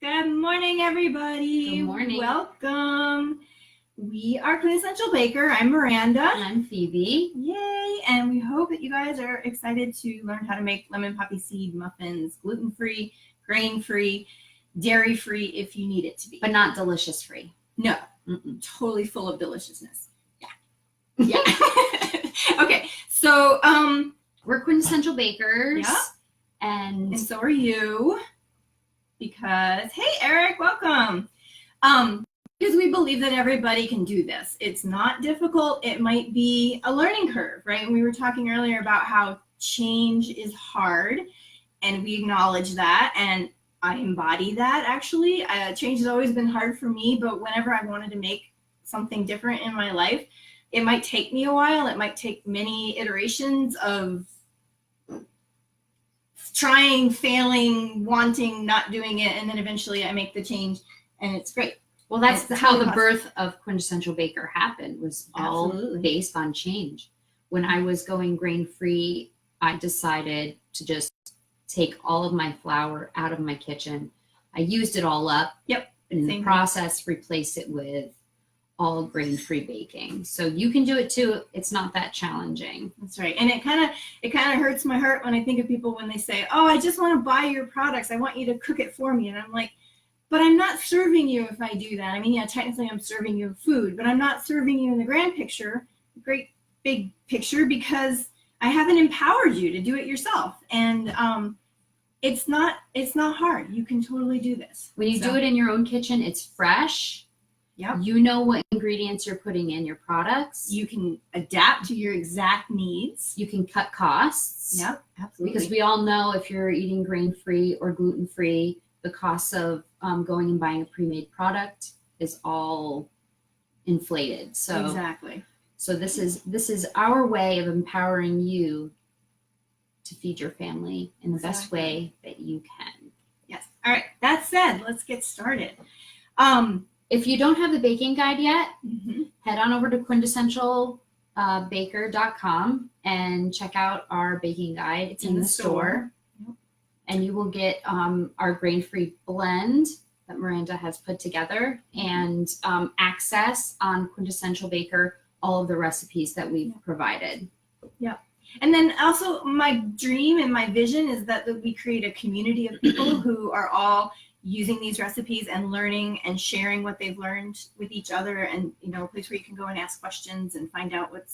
Good morning, everybody. Good morning. Welcome. We are Quintessential Baker. I'm Miranda. And I'm Phoebe. Yay! And we hope that you guys are excited to learn how to make lemon poppy seed muffins, gluten-free, grain-free, dairy-free if you need it to be. But not delicious free. No. Totally full of deliciousness. Yeah. Okay. So we're Quintessential Bakers. Yeah. And so are you. Because, hey, Eric, welcome. Because we believe that everybody can do this. It's not difficult. It might be a learning curve, right? And we were talking earlier about how change is hard, and we acknowledge that, and I embody that, actually. Change has always been hard for me, but whenever I wanted to make something different in my life, it might take me a while. It might take many iterations of trying, failing, wanting, not doing it, and then eventually I make the change, and it's great. Well, that's how the birth of Quintessential Baker happened, was all based on change. When I was going grain-free, I decided to just take all of my flour out of my kitchen. I used it all up. Yep. And in the process, replace it with all grain-free baking. So you can do it too. It's not that challenging. That's right. And it kind of hurts my heart when I think of people when they say, "Oh, I just want to buy your products. I want you to cook it for me." And I'm like, "But I'm not serving you if I do that. I mean, yeah, technically I'm serving you food, but I'm not serving you in the grand picture, great big picture, because I haven't empowered you to do it yourself." And it's not hard. You can totally do this. When you do it in your own kitchen, it's fresh. Yep. You know what ingredients you're putting in your products. You can adapt to your exact needs. You can cut costs. Yep, absolutely. Because we all know if you're eating grain-free or gluten-free, the costs of going and buying a pre-made product is all inflated. So exactly. So this is our way of empowering you to feed your family in the best way that you can. Yes. All right. That said, let's get started. If you don't have the baking guide yet, head on over to quintessentialbaker.com and check out our baking guide. It's in the store. Yep. And you will get our grain-free blend that Miranda has put together, and access on Quintessential Baker all of the recipes that we've provided. Yep. And then also my dream and my vision is that we create a community of people who are all using these recipes and learning and sharing what they've learned with each other, and a place where you can go and ask questions and find out what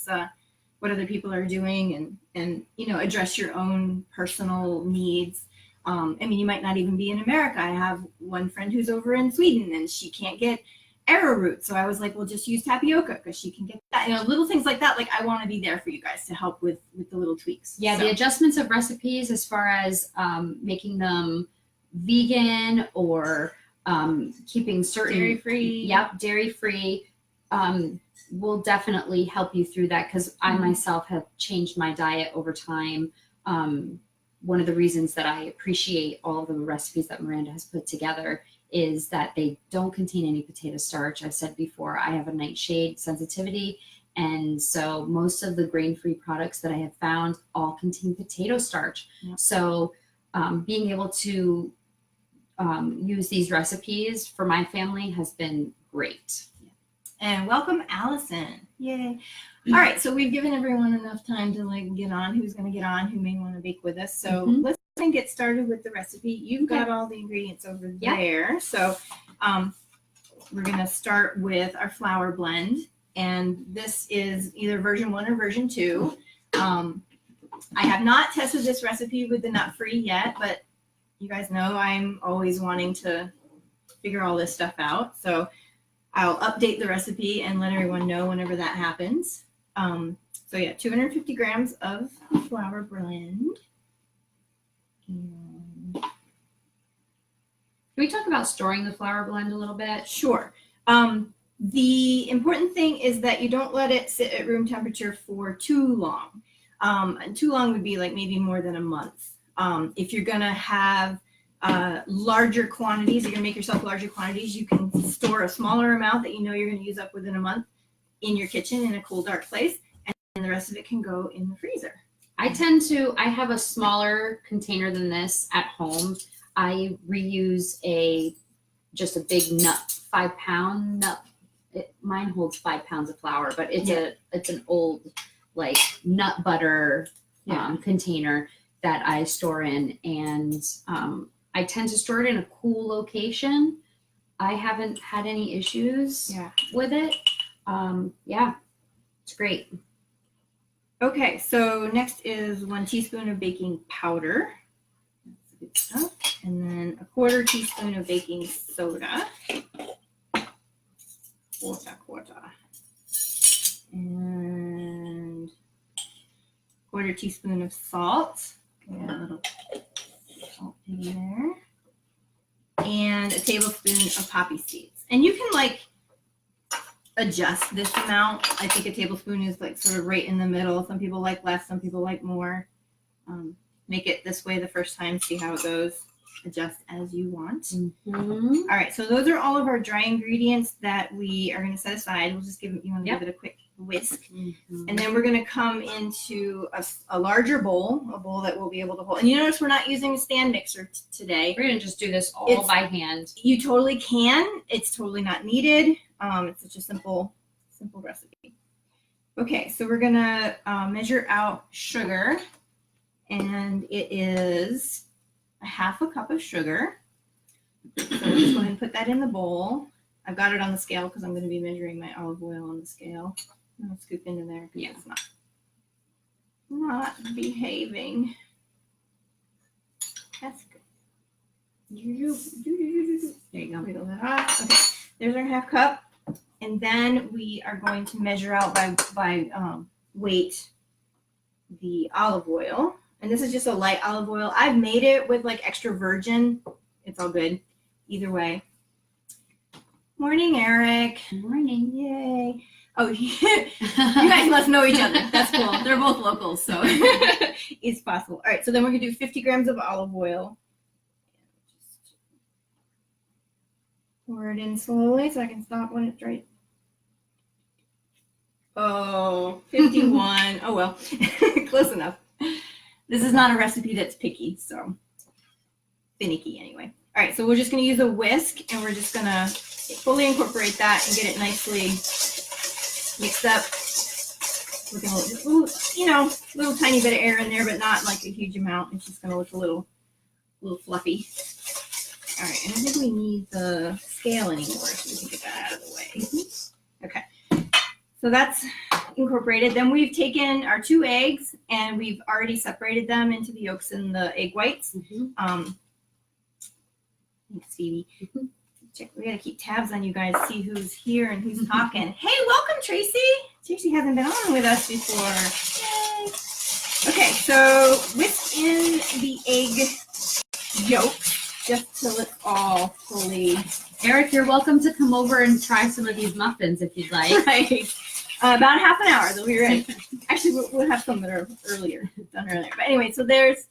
other people are doing, and address your own personal needs. I mean, you might not even be in America. I have one friend who's over in Sweden and she can't get arrowroot, so I was like, well, just use tapioca because she can get that. Little things like that. Like, I want to be there for you guys to help with the little tweaks. Yeah, so the adjustments of recipes as far as making them vegan or keeping certain dairy-free. Yep, dairy-free. Will definitely help you through that, because I myself have changed my diet over time. One of the reasons that I appreciate all of the recipes that Miranda has put together is that they don't contain any potato starch. I've said before, I have a nightshade sensitivity, and so most of the grain-free products that I have found all contain potato starch. Yep. So being able to use these recipes for my family has been great. And welcome, Allison. Yay. All right, so we've given everyone enough time to get on, who's going to get on, who may want to bake with us. So let's get started with the recipe. You've got all the ingredients over there. So we're going to start with our flour blend. And this is either version 1 or version 2. I have not tested this recipe with the nut-free yet, but you guys know I'm always wanting to figure all this stuff out. So I'll update the recipe and let everyone know whenever that happens. So yeah, 250 grams of flour blend. And can we talk about storing the flour blend a little bit? Sure. The important thing is that you don't let it sit at room temperature for too long. Too long would be like maybe more than a month. If you're gonna have larger quantities, you're gonna make yourself larger quantities, you can store a smaller amount that you're gonna use up within a month in your kitchen in a cool, dark place, and the rest of it can go in the freezer. I have a smaller container than this at home. I reuse a just a big nut, 5-pound nut. Mine holds 5 pounds of flour, but it's an old like nut butter container that I store in, and I tend to store it in a cool location. I haven't had any issues with it. It's great. Okay, so next is 1 teaspoon of baking powder. That's good stuff. And then a 1/4 teaspoon of baking soda. Quarter. And 1/4 teaspoon of salt. Get a little salt in there. And a tablespoon of poppy seeds. And you can like adjust this amount. I think a tablespoon is like sort of right in the middle. Some people like less, some people like more. Make it this way the first time, see how it goes. Adjust as you want. All right, so those are all of our dry ingredients that we are going to set aside. We'll just give it a quick whisk. And then we're going to come into a larger bowl, a bowl that we'll be able to hold. And you notice we're not using a stand mixer today. We're going to just do this all by hand. You totally can. It's totally not needed. It's such a simple recipe. Okay, so we're going to measure out sugar. And it is 1/2 cup of sugar. So we'll just go ahead and put that in the bowl. I've got it on the scale because I'm going to be measuring my olive oil on the scale. I'll scoop into there because it's not behaving. That's good. There you go. Wiggle that off. Okay, there's our 1/2 cup. And then we are going to measure out by weight the olive oil. And this is just a light olive oil. I've made it with like extra virgin. It's all good. Either way. Morning, Eric. Morning. Yay. Oh, you guys must know each other. That's cool. They're both locals, so it's possible. All right, so then we're going to do 50 grams of olive oil. Just pour it in slowly so I can stop when it's right. Oh, 51. Oh, well, close enough. This is not a recipe that's picky, so finicky anyway. All right, so we're just going to use a whisk, and we're just going to fully incorporate that and get it nicely mixed up. Looking a little tiny bit of air in there, but not like a huge amount. It's just going to look a little fluffy. All right, and I don't think we need the scale anymore, so we can get that out of the way. Okay, so that's incorporated. Then we've taken our 2 eggs and we've already separated them into the yolks and the egg whites. Thanks, Phoebe. Check. We gotta keep tabs on you guys, see who's here and who's talking. Hey, welcome, Tracy. Tracy hasn't been on with us before. Yay. Okay, so whisk in the egg yolk just till it's all fully. Eric, you're welcome to come over and try some of these muffins if you'd like. Right. About half an hour, they'll be ready. Actually, we'll have some that are done earlier. But anyway, so there's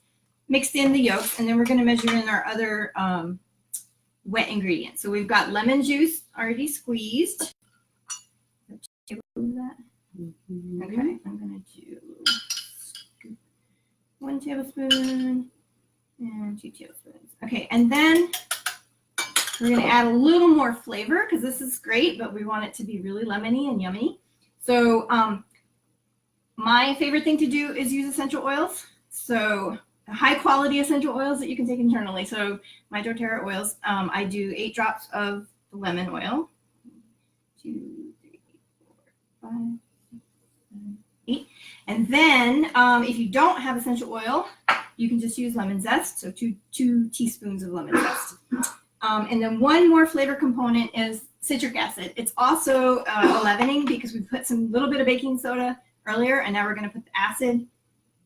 mixed in the yolks, and then we're going to measure in our other wet ingredients. So we've got lemon juice already squeezed. Okay, I'm going to do 1 tablespoon and 2 tablespoons. Okay, and then we're going to add a little more flavor because this is great, but we want it to be really lemony and yummy. So my favorite thing to do is use essential oils. So high quality essential oils that you can take internally. So my doTERRA oils, I do 8 drops of the lemon oil. 2, 3, 4, 5, 6, 7, 8. And then if you don't have essential oil, you can just use lemon zest. So 2 teaspoons of lemon zest. And then one more flavor component is citric acid. It's also a leavening because we put some little bit of baking soda earlier, and now we're going to put the acid,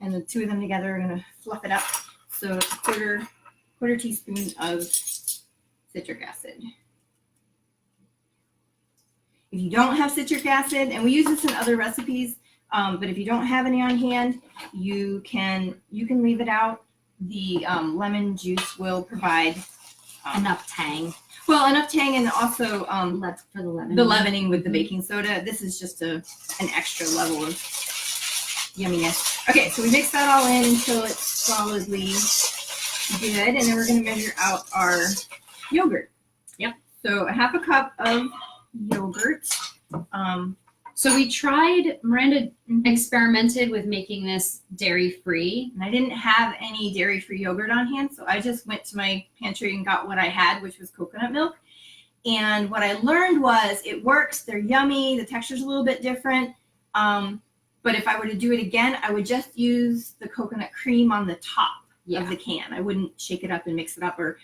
and the 2 of them together are going to fluff it up. So it's a quarter teaspoon of citric acid. If you don't have citric acid, and we use this in other recipes, but if you don't have any on hand, you can leave it out. The lemon juice will provide enough tang. Well, enough tang, and also That's for the leavening. The leavening with the baking soda. This is just an extra level of yumminess. Okay, so we mix that all in until it's solidly good, and then we're going to measure out our yogurt. Yep. So a half a cup of yogurt. So we tried, Miranda experimented with making this dairy-free. And I didn't have any dairy-free yogurt on hand, so I just went to my pantry and got what I had, which was coconut milk. And what I learned was it works. They're yummy. The texture's a little bit different. But if I were to do it again, I would just use the coconut cream on the top of the can. I wouldn't shake it up and mix it up or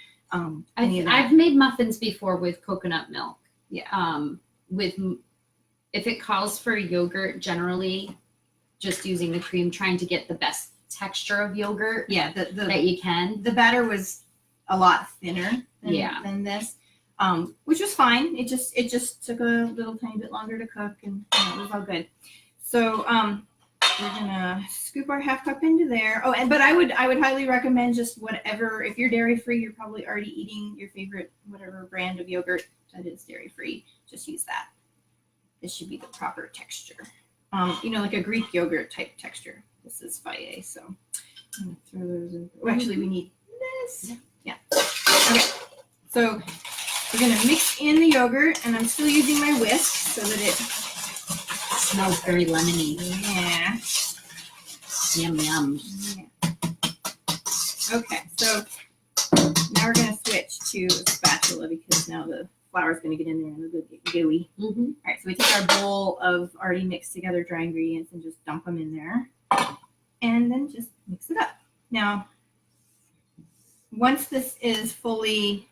any of that. I've made muffins before with coconut milk. Yeah. If it calls for yogurt, generally just using the cream, trying to get the best texture of yogurt that you can. The batter was a lot thinner than this, which was fine. It just took a little tiny bit longer to cook, and it was all good. So we're gonna scoop our half cup into there. Oh, but I would highly recommend just whatever. If you're dairy free, you're probably already eating your favorite whatever brand of yogurt that is dairy free. Just use that. This should be the proper texture. Like a Greek yogurt type texture. This is Faye, so I'm gonna throw those in. Oh, actually, we need this. Yeah. Okay. So we're gonna mix in the yogurt, and I'm still using my whisk so that it smells very lemony. Yeah. Yum yum. Yeah. Okay, so now we're gonna switch to a spatula because now the flour is going to get in there and it'll get gooey. All right, so we take our bowl of already mixed together dry ingredients and just dump them in there, and then just mix it up. Now, once this is fully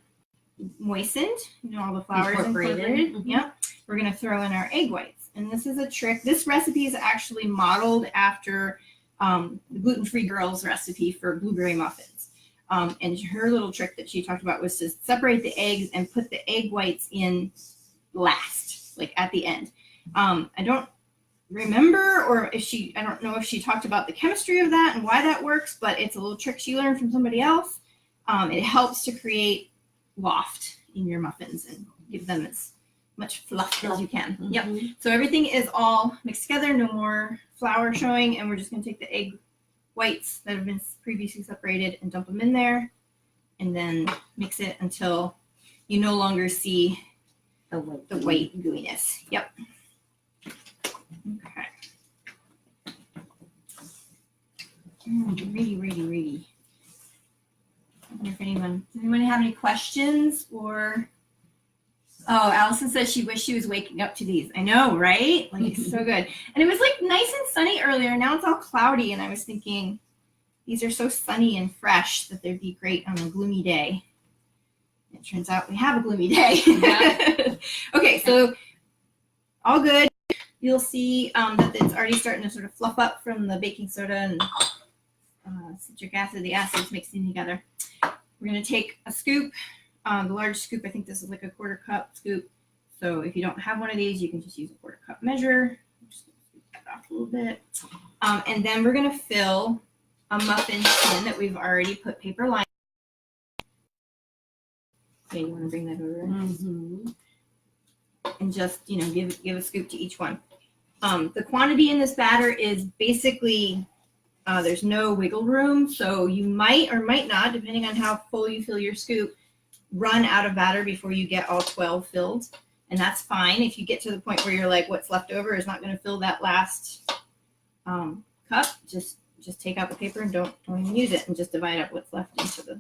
moistened, all the flour is incorporated. Yeah, we're going to throw in our egg whites, and this is a trick. This recipe is actually modeled after the gluten-free girl's recipe for blueberry muffins. And her little trick that she talked about was to separate the eggs and put the egg whites in last, like at the end. I don't remember, I don't know if she talked about the chemistry of that and why that works, but it's a little trick she learned from somebody else. It helps to create loft in your muffins and give them as much fluff as you can. Yep. So everything is all mixed together, no more flour showing, and we're just going to take the egg whites that have been previously separated and dump them in there, and then mix it until you no longer see the white gooiness. Yep. Okay. Ready. I wonder if anyone have any questions or? Oh, Allison says she wished she was waking up to these. I know, right? Like, it's so good. And it was like nice and sunny earlier. Now it's all cloudy, and I was thinking these are so sunny and fresh that they'd be great on a gloomy day. It turns out we have a gloomy day. Yeah. Okay, so all good. You'll see that it's already starting to sort of fluff up from the baking soda and citric acid, the acids mixing together. We're going to take a scoop. The large scoop, I think this is like a 1/4 cup scoop. So if you don't have one of these, you can just use a 1/4 cup measure. Just scoop that off a little bit. And then we're going to fill a muffin tin that we've already put paper lining. Okay, you want to bring that over? And just, give a scoop to each one. The quantity in this batter is basically, there's no wiggle room. So you might or might not, depending on how full you fill your scoop, run out of batter before you get all 12 filled, and that's fine. If you get to the point where you're like, what's left over is not going to fill that last cup, just take out the paper and don't even use it, and just divide up what's left into the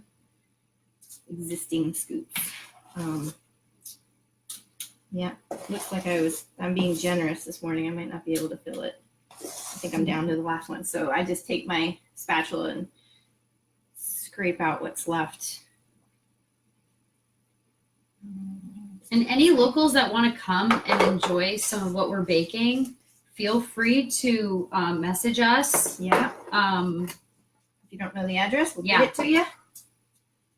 existing scoops. Yeah, looks like I'm being generous this morning. I might not be able to fill it. I think I'm down to the last one, so I just take my spatula and scrape out what's left. And any locals that want to come and enjoy some of what we're baking, feel free to message us. Yeah. If you don't know the address, we'll get it to you.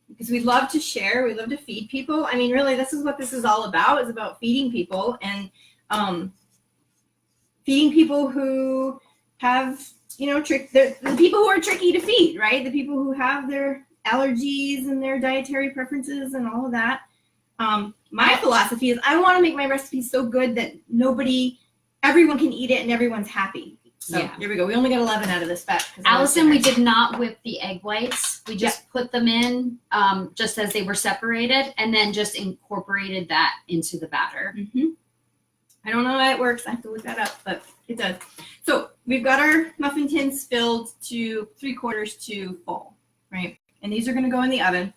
Because we love to share. We love to feed people. I mean, really, this is what this is all about. It's about feeding people and feeding people who have, the people who are tricky to feed, right? The people who have their allergies and their dietary preferences and all of that. My philosophy is I want to make my recipes so good that everyone can eat it and everyone's happy. So Yeah. here we go. We only got 11 out of this batch. Allison, we did not whip the egg whites. We just put them in just as they were separated and then just incorporated that into the batter. I don't know how it works. I have to look that up, but it does. So we've got our muffin tins filled to 3/4 to full, right? And these are going to go in the oven.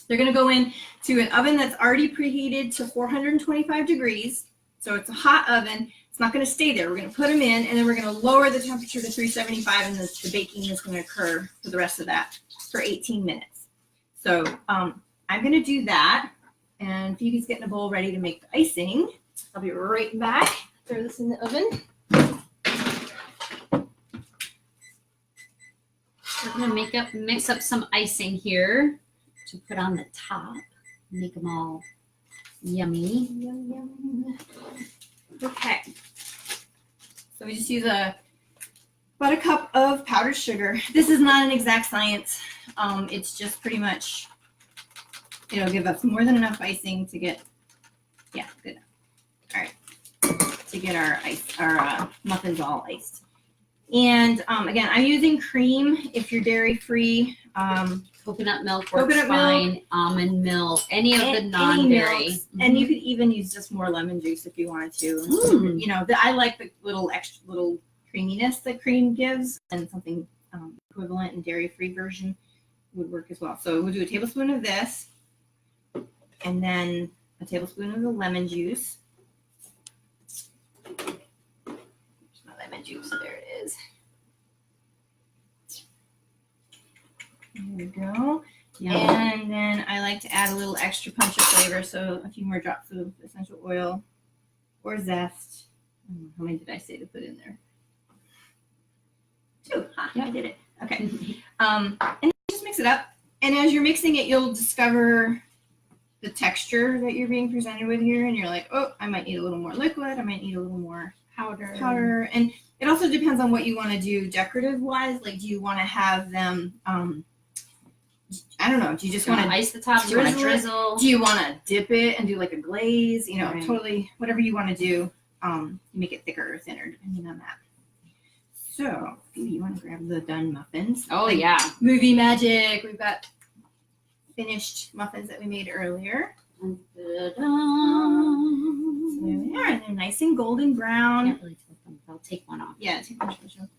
They're going to go in to an oven that's already preheated to 425 degrees. So it's a hot oven. It's not going to stay there. We're going to put them in, and then we're going to lower the temperature to 375, and the baking is going to occur for the rest of that for 18 minutes. So I'm going to do that, and Phoebe's getting a bowl ready to make the icing. I'll be right back. Throw this in the oven. We're going to mix up some icing here to put on the top. Make them all yummy. Yum, yum. Okay. So we just use about a cup of powdered sugar. This is not an exact science. It's just pretty much, it'll give us more than enough icing to get, yeah, good enough. All right, to get our muffins all iced. And again, I'm using cream if you're dairy free. Coconut milk works fine. Almond milk, any of the non-dairy. And you could even use just more lemon juice if you wanted to. You know, I like the little creaminess that cream gives, and something equivalent in dairy-free version would work as well. So we'll do a tablespoon of this, and then a tablespoon of the lemon juice. There's my lemon juice. There it is. There we go. Yum. And then I like to add a little extra punch of flavor, so a few more drops of essential oil or zest. How many did I say to put in there? 2. I did it. Okay. And then just mix it up. And as you're mixing it, you'll discover the texture that you're being presented with here. And you're like, oh, I might need a little more liquid. I might need a little more powder. And it also depends on what you want to do decorative-wise. Like, do you want to have them... I don't know. Do you just want to ice the top? Do you want to drizzle? Do you want to dip it and do like a glaze? You know, Right. Totally whatever you want to do. You make it thicker or thinner depending on that. So, you want to grab the done muffins? Oh, Like yeah. movie magic. We've got finished muffins that we made earlier. So there they are. And they're nice and golden brown. Can't really tilt them. I'll take one off. Yeah, take one. Show.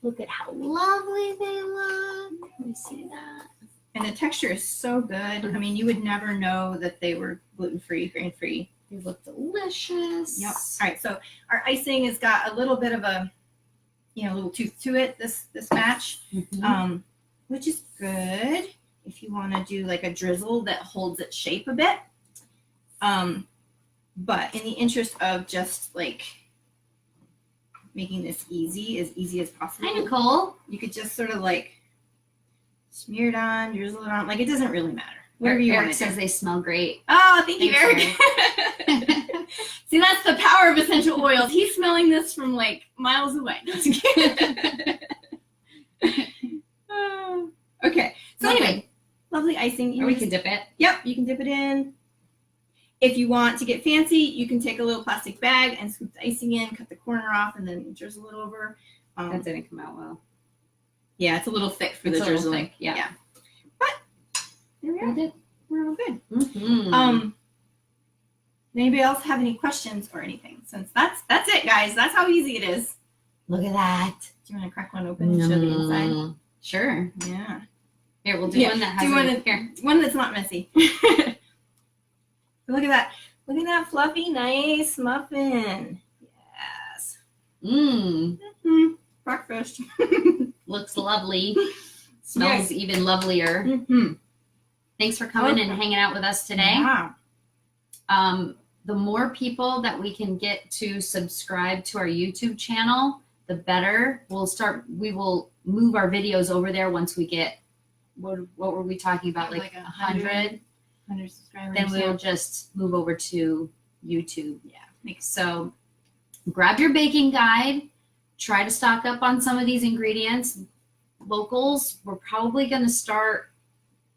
Look at how lovely they look. Let me see that. And the texture is so good. I mean, you would never know that they were gluten-free, grain-free. They look delicious. Yep. All right, so our icing has got a little bit of a, little tooth to it, this batch, which is good if you want to do like a drizzle that holds its shape a bit. But in the interest of just like making this as easy as possible. Hi, Nicole. You could just sort of like smear it on, drizzle it on. Like, it doesn't really matter. Whatever you want Eric to do. says they smell great. Oh, thank you, Thanks, Eric. See, that's the power of essential oils. He's smelling this from like miles away. Okay. So anyway, lovely icing. Or we can dip it. Yep, you can dip it in. If you want to get fancy, you can take a little plastic bag and scoop the icing in, cut the corner off, and then drizzle it over. That didn't come out well. Yeah, it's a little thick for It's the a little drizzling. thick, yeah. But there we are. We did. We're all good. Mm-hmm. Anybody else have any questions or anything? Since that's it, guys. That's how easy it is. Look at that. Do you want to crack one open and show the inside? Sure. Yeah. Here, we'll do one that has here. One that's not messy. Look at that. Look at that fluffy, nice muffin. Yes. Mmm. Breakfast. Looks lovely. Smells even lovelier. Mm-hmm. Thanks for coming and hanging out with us today. Yeah. The more people that we can get to subscribe to our YouTube channel, the better. We will move our videos over there once we get, what were we talking about? Like 100 subscribers. Then we'll just move over to YouTube. Yeah. So grab your baking guide. Try to stock up on some of these ingredients. Locals, we're probably going to start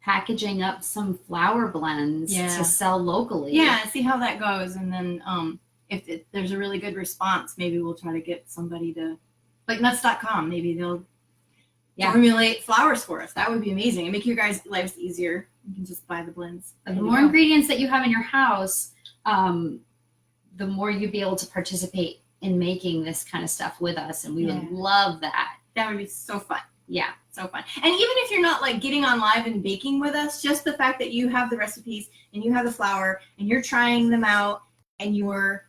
packaging up some flour blends to sell locally. Yeah, see how that goes. And then if there's a really good response, maybe we'll try to get somebody to, like nuts.com, maybe they'll formulate flowers for us. That would be amazing and make your guys' lives easier. You can just buy the blends. The more ingredients that you have in your house, the more you'd be able to participate in making this kind of stuff with us, and we would love that. That would be so fun. Yeah, so fun. And even if you're not like getting on live and baking with us, just the fact that you have the recipes and you have the flour and you're trying them out and you're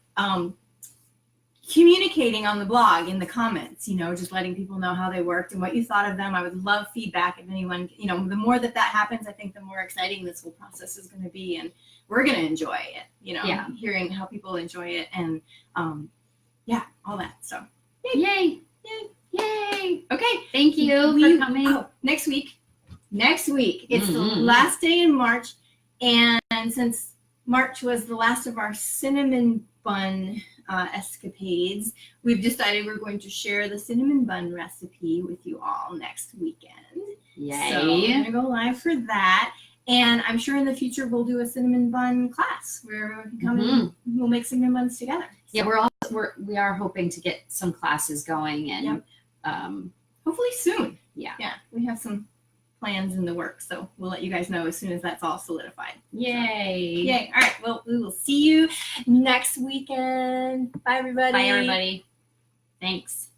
communicating on the blog in the comments, you know, just letting people know how they worked and what you thought of them. I would love feedback if anyone, you know, the more that happens, I think the more exciting this whole process is going to be, and we're going to enjoy it, you know, hearing how people enjoy it and all that. So yay. Okay, thank you for coming. Oh, next week it's the last day in March, and since March was the last of our cinnamon bun escapades, we've decided we're going to share the cinnamon bun recipe with you all next weekend. Yay. So we're gonna go live for that, and I'm sure in the future we'll do a cinnamon bun class where everyone can come and we'll make cinnamon buns together. Yeah, we are hoping to get some classes going, and hopefully soon. Yeah, we have some plans in the works, so we'll let you guys know as soon as that's all solidified. Yay. So, all right, well, we will see you next weekend. Bye everybody. Thanks.